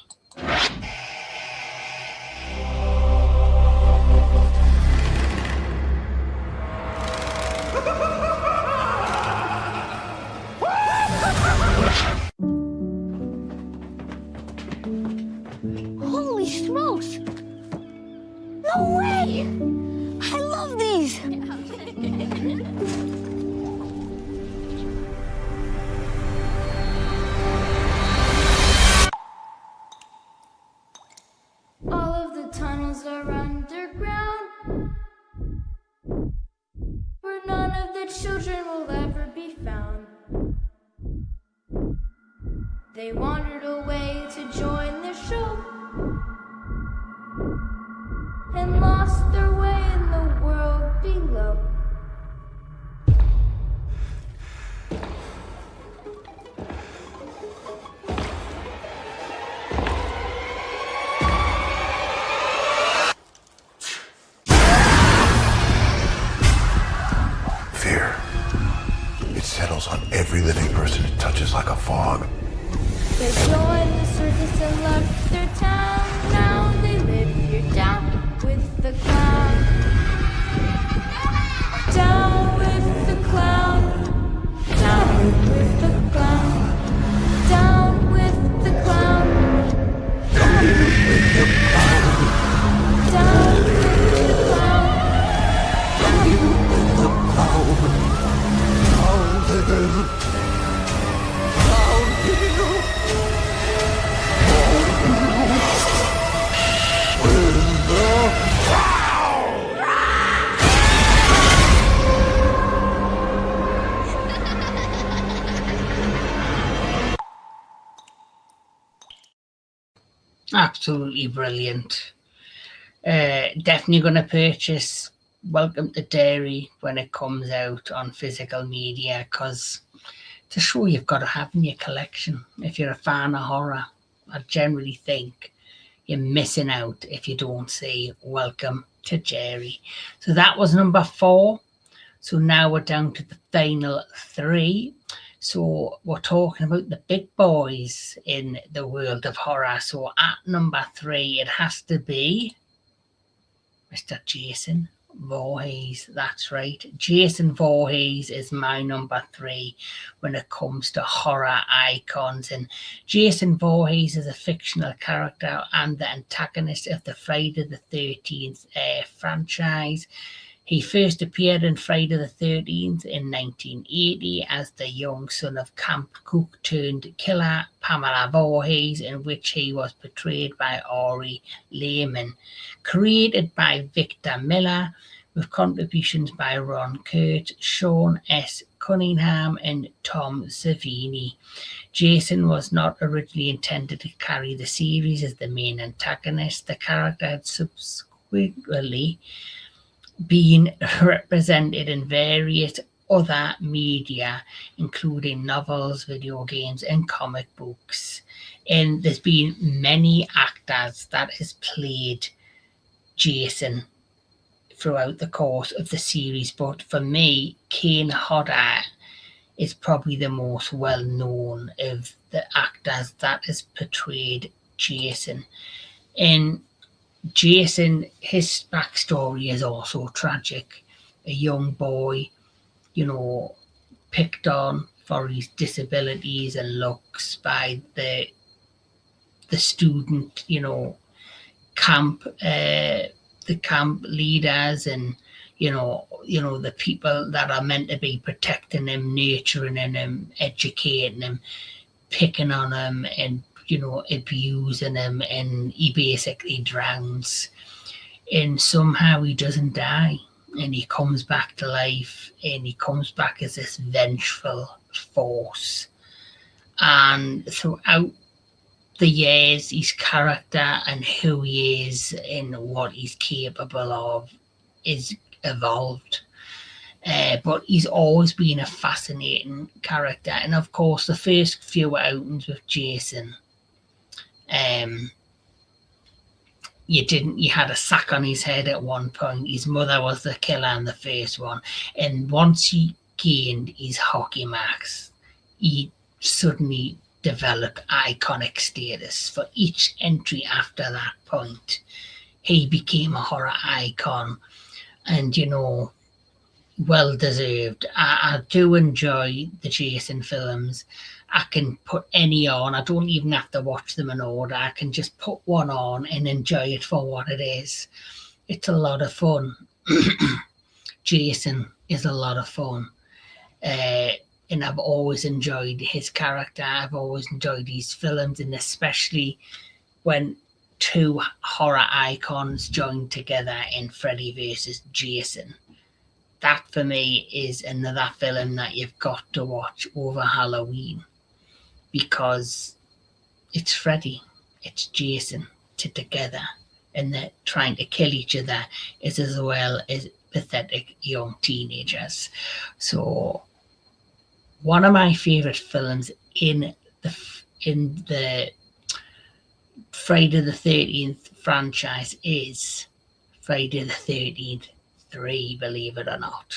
S16: Holy smokes! No way! I love these!
S13: All of the tunnels are underground, where none of the children will ever be found. They wandered away to join the show and lost their way in the world below.
S7: Fear. It settles on every living person it touches like a fog.
S13: They joined the circus and left their town. Now they live here down with the clown. Down with the clown. Down with the clown. Down with the clown. Down with the clown. Down with the clown.
S1: Absolutely brilliant. Definitely going to purchase Welcome to Derry when it comes out on physical media, because it's a show you've got to have in your collection if you're a fan of horror. I generally think you're missing out if you don't see Welcome to Derry. So that was number 4. So now we're down to the final 3. So we're talking about the big boys in the world of horror. So at number 3, it has to be Mr. Jason Voorhees. That's right. Jason Voorhees is my number 3 when it comes to horror icons. And Jason Voorhees is a fictional character and the antagonist of the Friday the 13th franchise. He first appeared in Friday the 13th in 1980 as the young son of camp cook turned killer Pamela Voorhees, in which he was portrayed by Ari Lehman. Created by Victor Miller, with contributions by Ron Kurt, Sean S. Cunningham, and Tom Savini. Jason was not originally intended to carry the series as the main antagonist. The character had subsequently been represented in various other media, including novels, video games, and comic books. And there's been many actors that has played Jason throughout the course of the series, but for me, Kane Hodder is probably the most well-known of the actors that has portrayed Jason. And Jason, his backstory is also tragic. A young boy, picked on for his disabilities and looks by the student, camp, the camp leaders, and the people that are meant to be protecting him, nurturing him, educating him, picking on him, and abusing him, and he basically drowns. And somehow he doesn't die, and he comes back to life, and he comes back as this vengeful force. And throughout the years, his character and who he is and what he's capable of is evolved. But he's always been a fascinating character. And of course, the first few outings with Jason, you had a sack on his head at one point. His mother was the killer in the first one. And once he gained his hockey marks, he suddenly developed iconic status. For each entry after that point, he became a horror icon. And, well deserved. I do enjoy the Jason films. I can put any on. I don't even have to watch them in order. I can just put one on and enjoy it for what it is. It's a lot of fun. Jason is a lot of fun. And I've always enjoyed his character. I've always enjoyed his films, and especially when two horror icons join together in Freddy versus Jason. That for me is another film that you've got to watch over Halloween, because it's Freddy, it's Jason together, and they're trying to kill each other as well as pathetic young teenagers. So one of my favorite films in the Friday the 13th franchise is Friday the 13th 3, believe it or not.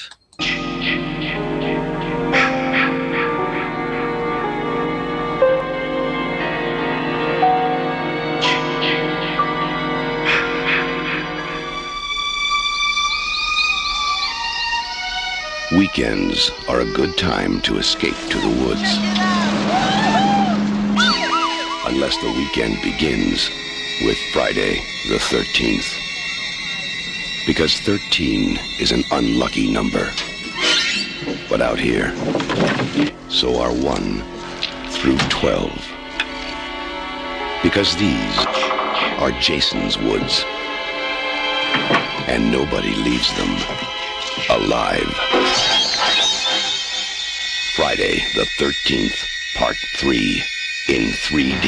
S5: Weekends are a good time to escape to the woods. Unless the weekend begins with Friday the 13th. Because 13 is an unlucky number. But out here, so are 1 through 12. Because these are Jason's woods. And nobody leaves them alive. Friday the 13th, Part 3 in 3D.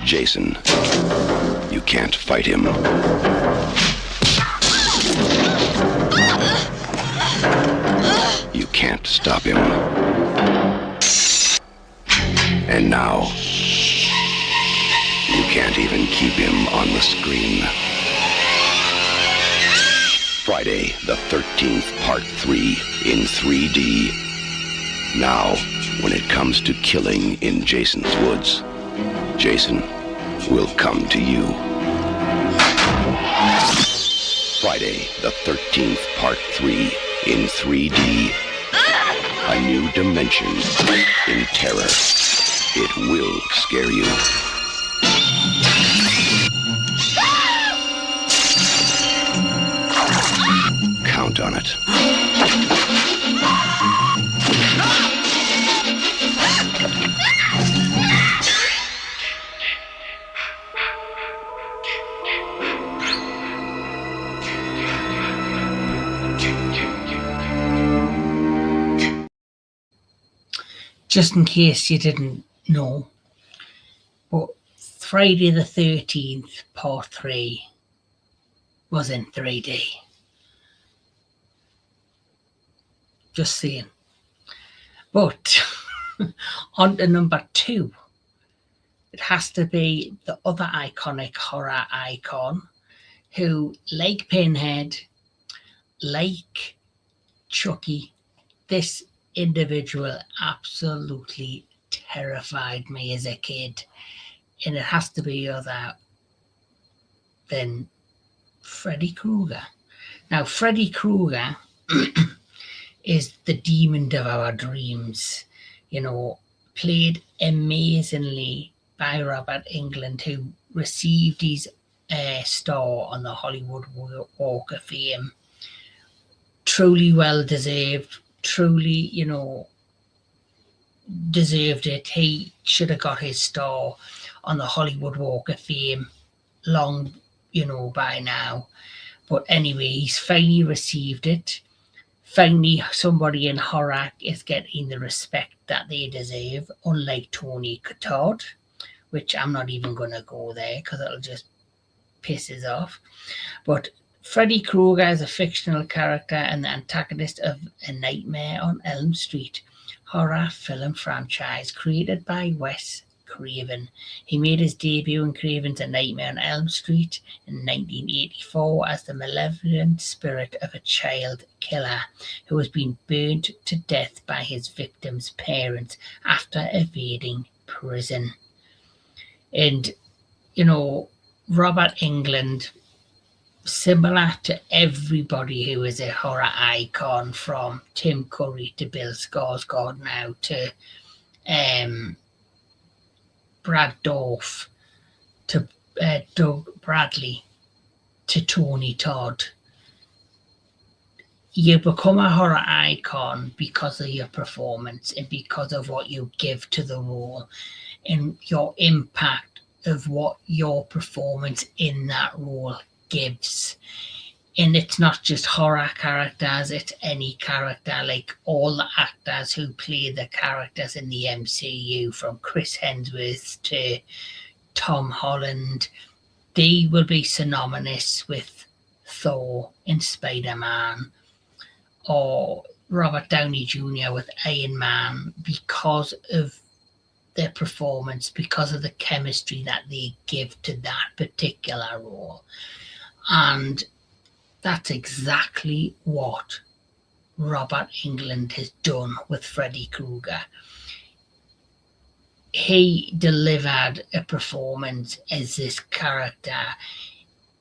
S5: Jason, you can't fight him. You can't stop him. And now, you can't even keep him on the screen. Friday the 13th, Part 3 in 3D. Now, when it comes to killing in Jason's woods, Jason will come to you. Friday the 13th, Part 3 in 3D. A new dimension in terror. It will scare you. Count on it.
S1: Just in case you didn't know, but Friday the 13th, Part 3 was in 3D. Just saying. But on to number 2. It has to be the other iconic horror icon who, like Pinhead, like Chucky, this individual absolutely terrified me as a kid. And it has to be other than Freddy Krueger. Now, Freddy Krueger is the demon of our dreams, you know, played amazingly by Robert Englund, who received his star on the Hollywood Walk of Fame. Truly well deserved, truly, you know, deserved it. He should have got his star on the Hollywood Walk of Fame long, you know, by now. But anyway, he's finally received it. Finally, somebody in horror is getting the respect that they deserve, unlike Tony Cotard, which I'm not even going to go there because it'll just piss us off. But Freddy Krueger is a fictional character and the antagonist of A Nightmare on Elm Street horror film franchise created by Wes Craven. He made his debut in Craven's A Nightmare on Elm Street in 1984 as the malevolent spirit of a child killer who has been burned to death by his victim's parents after evading prison. And, you know, Robert Englund, similar to everybody who is a horror icon, from Tim Curry to Bill Skarsgård now to Brad Dourif to Doug Bradley to Tony Todd. You become a horror icon because of your performance and because of what you give to the role and your impact of what your performance in that role gives. And it's not just horror characters, it's any character. Like all the actors who play the characters in the MCU, from Chris Hemsworth to Tom Holland, they will be synonymous with Thor and Spider-Man, or Robert Downey Jr. with Iron Man, because of their performance, because of the chemistry that they give to that particular role. And that's exactly what Robert Englund has done with Freddy Krueger. He delivered a performance as this character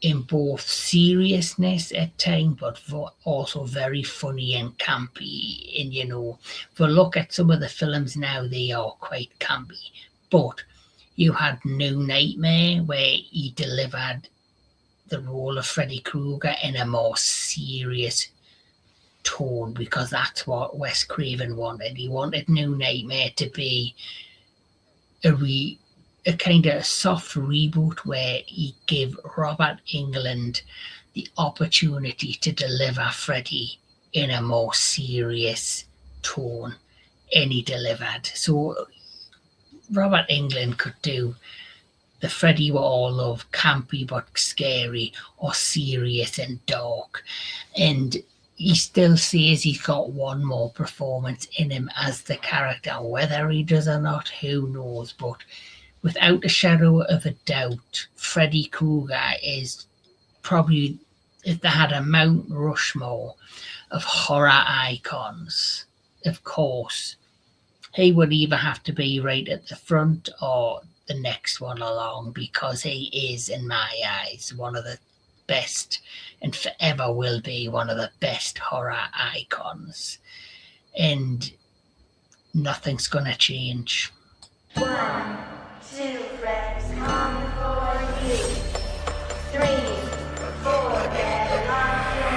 S1: in both seriousness at times, but also very funny and campy. And, you know, if we look at some of the films now, they are quite campy. But you had New Nightmare, where he delivered the role of Freddy Krueger in a more serious tone, because that's what Wes Craven wanted. He wanted New Nightmare to be a kind of soft reboot where he gave Robert Englund the opportunity to deliver Freddy in a more serious tone, and he delivered. So Robert Englund could do the Freddy we all love, campy but scary, or serious and dark. And he still says he's got one more performance in him as the character. Whether he does or not, who knows? But without a shadow of a doubt, Freddy Krueger is probably, if they had a Mount Rushmore of horror icons, of course, he would either have to be right at the front or the next one along, because he is, in my eyes, one of the best, and forever will be one of the best horror icons. And nothing's gonna change.
S13: 1, 2 friends come for you. 3, 4 get locked in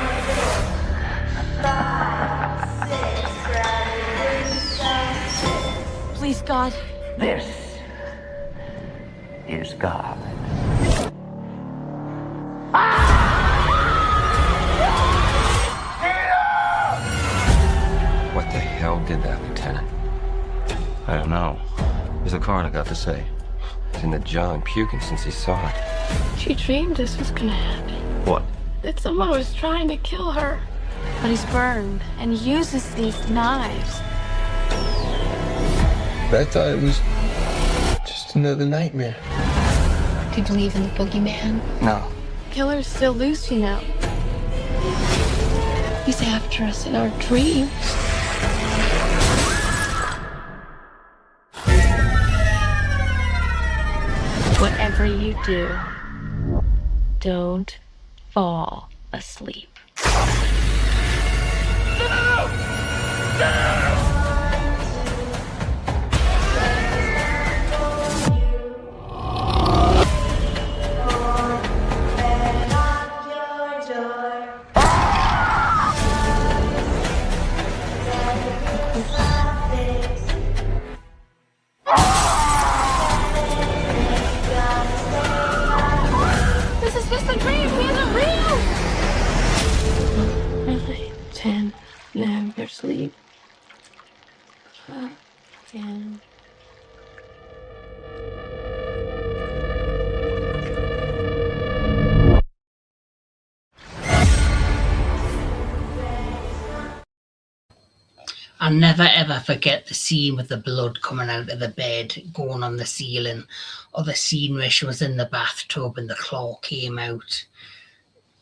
S13: the door. 5, 6 grab your loose.
S11: Please, God. This is God.
S6: What the hell did that, Lieutenant?
S2: I don't know. What's the coroner got to say?
S6: He's in the jaw and puking since he saw it.
S22: She dreamed this was gonna happen.
S2: What?
S22: That someone was trying to kill her. But he's burned and he uses these knives.
S12: I thought it was just another nightmare.
S22: Do you believe in the boogeyman?
S12: No.
S22: Killer's still loose, you know. He's after us in our dreams. Whatever you do, don't fall asleep.
S8: No!
S22: Yeah.
S1: I'll never ever forget the scene with the blood coming out of the bed, going on the ceiling, or the scene where she was in the bathtub and the claw came out.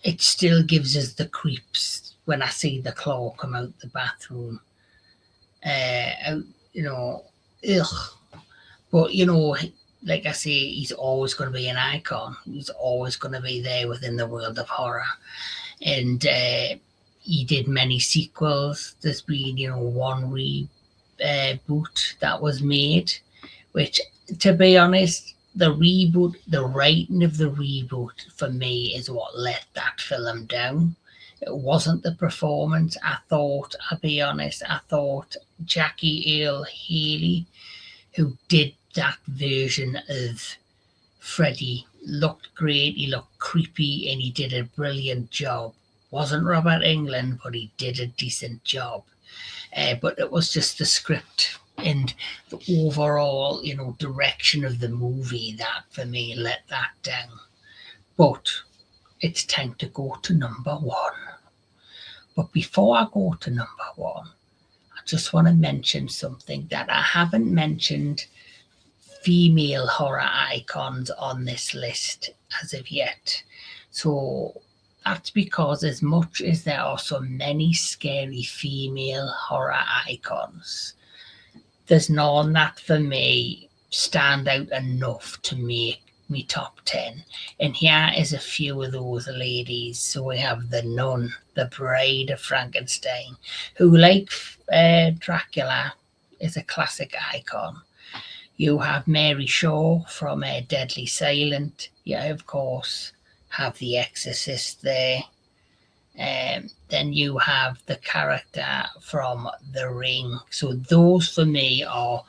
S1: It still gives us the creeps when I see the claw come out the bathroom. Ugh. But, like I say, he's always going to be an icon. He's always going to be there within the world of horror. And he did many sequels. There's been, one reboot that was made, which, to be honest, the writing of the reboot for me is what let that film down. It wasn't the performance. I'll be honest, I thought Jackie Earle Haley, who did that version of Freddy, looked great. He looked creepy and he did a brilliant job. Wasn't Robert Englund, but he did a decent job. But it was just the script and the overall, direction of the movie that for me let that down. But it's time to go to number one. But before I go to number one, I just want to mention something that I haven't mentioned female horror icons on this list as of yet. So that's because as much as there are so many scary female horror icons, there's none that for me stand out enough to make me top 10. And here is a few of those ladies. So we have the Nun, the Bride of Frankenstein, who, like Dracula, is a classic icon. You have Mary Shaw from Deadly Silent. You, of course, have The Exorcist there. Then you have the character from The Ring. So those for me are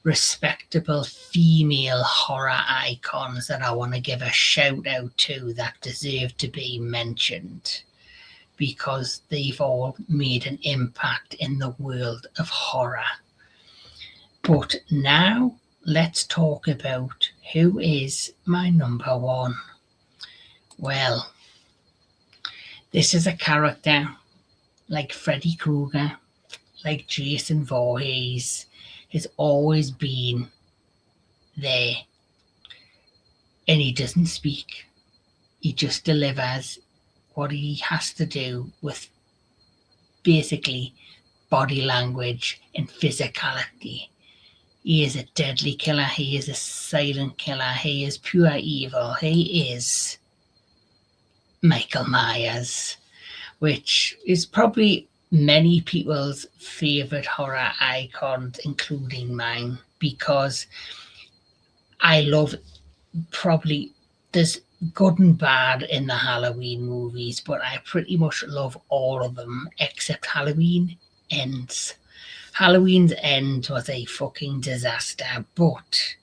S1: respectable female horror icons that I want to give a shout out to that deserve to be mentioned, because they've all made an impact in the world of horror. But now let's talk about who is my number one. Well, this is a character like Freddy Krueger, like Jason Voorhees, has always been there. And he doesn't speak. He just delivers what he has to do with basically body language and physicality. He is a deadly killer. He is a silent killer. He is pure evil. He is Michael Myers, which is probably many people's favorite horror icons, including mine, because I love, probably there's good and bad in the Halloween movies, but I pretty much love all of them except Halloween Ends. Halloween's End was a fucking disaster, but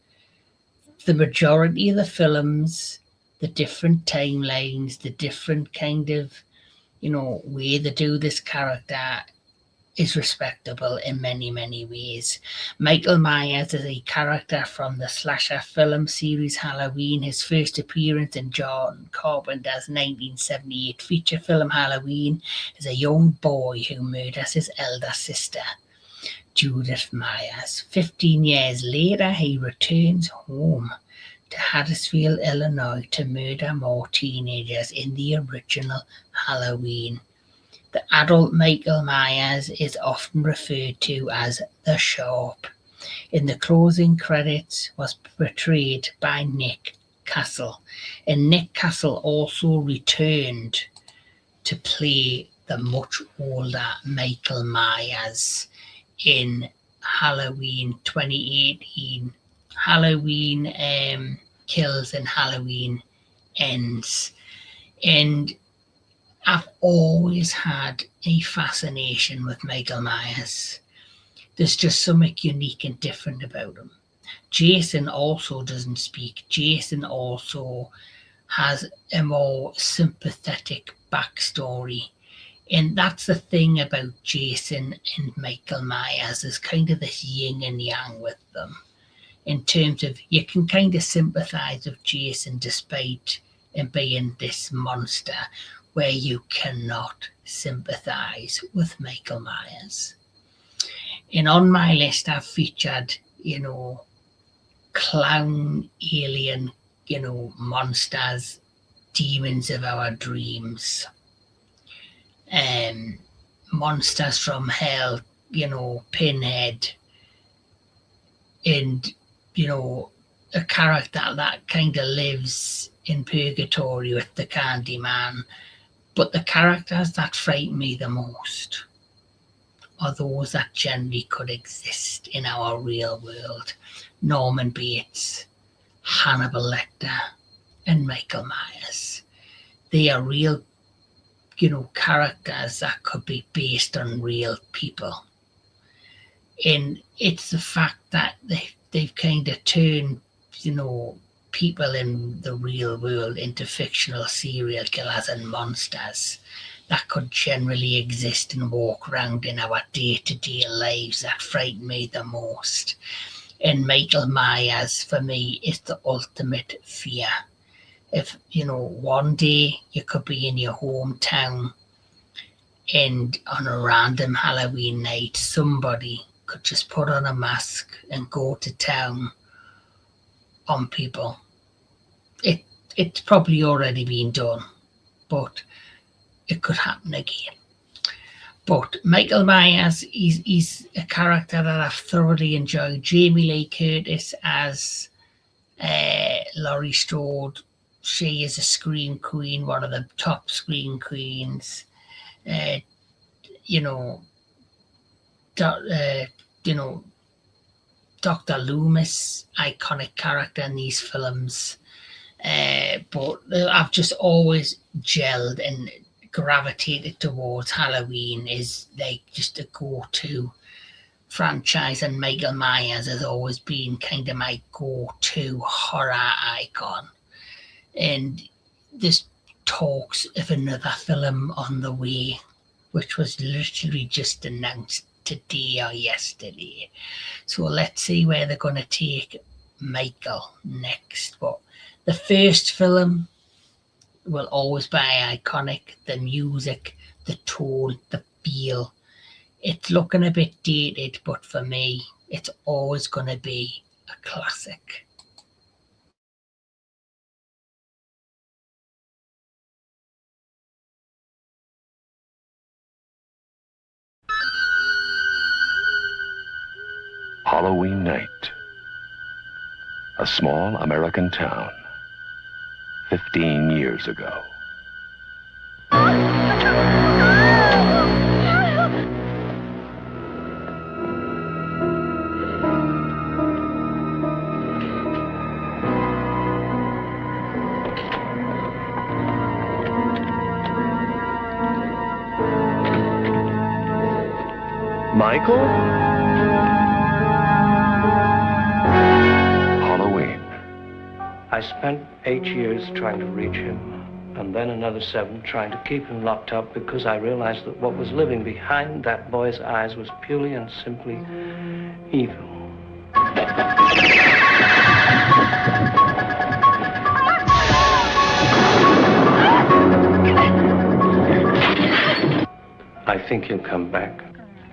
S1: the majority of the films, the different timelines, the different kind of, way they do this character is respectable in many, many ways. Michael Myers is a character from the slasher film series Halloween. His first appearance in John Carpenter's 1978 feature film Halloween is a young boy who murders his elder sister, Judith Myers. 15 years later, he returns home to Huddersfield, Illinois, to murder more teenagers in the original Halloween. The adult Michael Myers is often referred to as the Sharp. In the closing credits was portrayed by Nick Castle, and Nick Castle also returned to play the much older Michael Myers in Halloween 2018. Halloween Kills and Halloween Ends. And I've always had a fascination with Michael Myers. There's just something unique and different about him. Jason also doesn't speak. Jason also has a more sympathetic backstory. And that's the thing about Jason and Michael Myers. There's kind of this yin and yang with them, in terms of you can kind of sympathize with Jason despite him being this monster, where you cannot sympathize with Michael Myers. And on my list, I've featured, clown, alien, monsters, demons of our dreams, monsters from hell, Pinhead, and, a character that kind of lives in purgatory with the Candyman. But the characters that frighten me the most are those that generally could exist in our real world. Norman Bates, Hannibal Lecter, and Michael Myers. They are real, characters that could be based on real people. And it's the fact that they've kind of turned, people in the real world into fictional serial killers and monsters that could generally exist and walk around in our day-to-day lives that frighten me the most. And Michael Myers, for me, is the ultimate fear. If, one day you could be in your hometown and on a random Halloween night, somebody could just put on a mask and go to town on people. It's probably already been done, but it could happen again. But Michael Myers, he's a character that I've thoroughly enjoyed. Jamie Lee Curtis as Laurie Strode. She is a scream queen, one of the top scream queens. Dr. Loomis, iconic character in these films. But I've just always gelled and gravitated towards Halloween is like just a go-to franchise, and Michael Myers has always been kind of my go-to horror icon. And there's talks of another film on the way, which was literally just announced today or yesterday. So let's see where they're going to take Michael next. But the first film will always be iconic. The music, the tone, the feel. It's looking a bit dated, but for me, it's always going to be a classic.
S5: Halloween night. A small American town. 15 years ago.
S6: Michael? I spent 8 years trying to reach him, and then another 7 trying to keep him locked up because I realized that what was living behind that boy's eyes was purely and simply evil. I think he'll come back.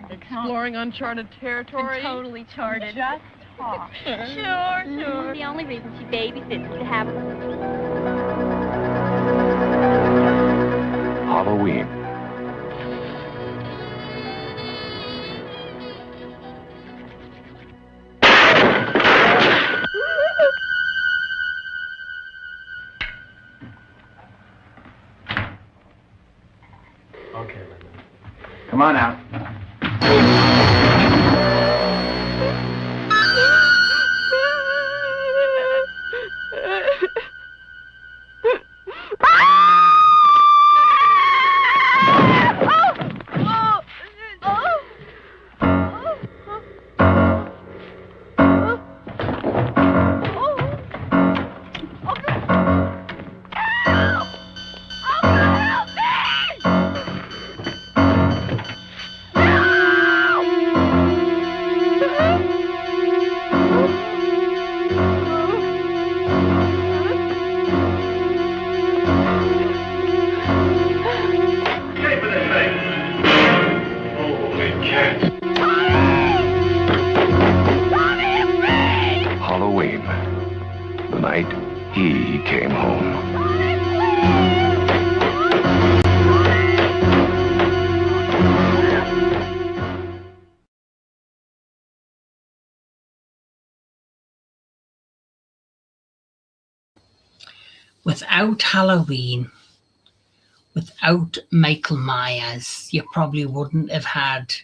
S4: Exploring uncharted territory.
S10: Totally charted.
S4: Just talk.
S10: Sure. The only reason she babysits is to have
S5: Halloween.
S23: Okay, Linda. Come on out.
S5: Halloween, the night he came home.
S1: Without Halloween, without Michael Myers, you probably wouldn't have had,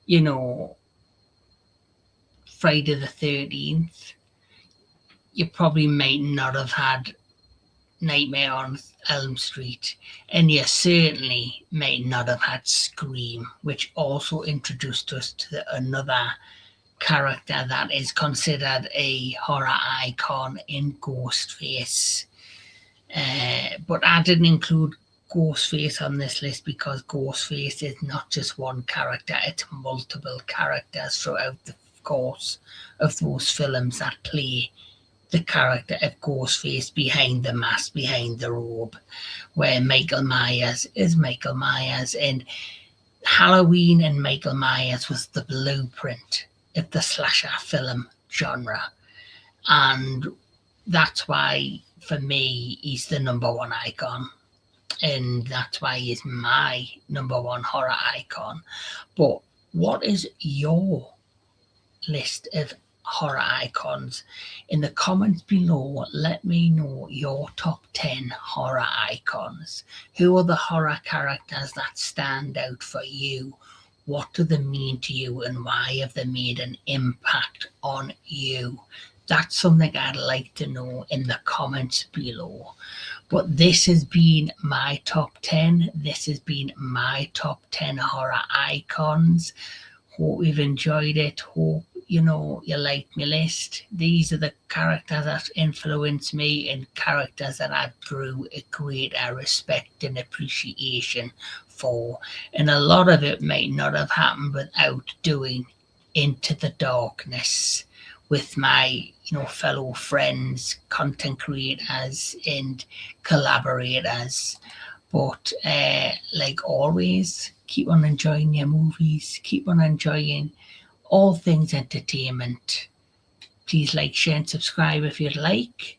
S1: you know, Friday the 13th. You probably might not have had Nightmare on Elm Street, and you certainly might not have had Scream, which also introduced us to another character that is considered a horror icon in Ghostface. But I didn't include Ghostface on this list because Ghostface is not just one character, it's multiple characters throughout the course of those films that play the character of Ghostface behind the mask, behind the robe, where Michael Myers is Michael Myers. And Halloween and Michael Myers was the blueprint of the slasher film genre. And that's why, for me, he's the #1 icon. And that's why he's my #1 horror icon. But what is your list of horror icons? In the comments below, let me know your top 10 horror icons. Who are the horror characters that stand out for you? What do they mean to you, and why have they made an impact on you? That's something I'd like to know in the comments below. But this has been my top 10. This has been my top 10 horror icons. Hope you've enjoyed it. Hope you liked my list. These are the characters that influenced me, and characters that I drew a greater respect and appreciation for. And a lot of it might not have happened without doing Into the Darkness with my fellow friends, content creators and collaborators. But like always, keep on enjoying your movies, keep on enjoying all things entertainment. Please like, share and subscribe if you'd like,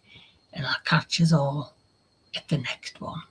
S1: and I'll catch us all at the next one.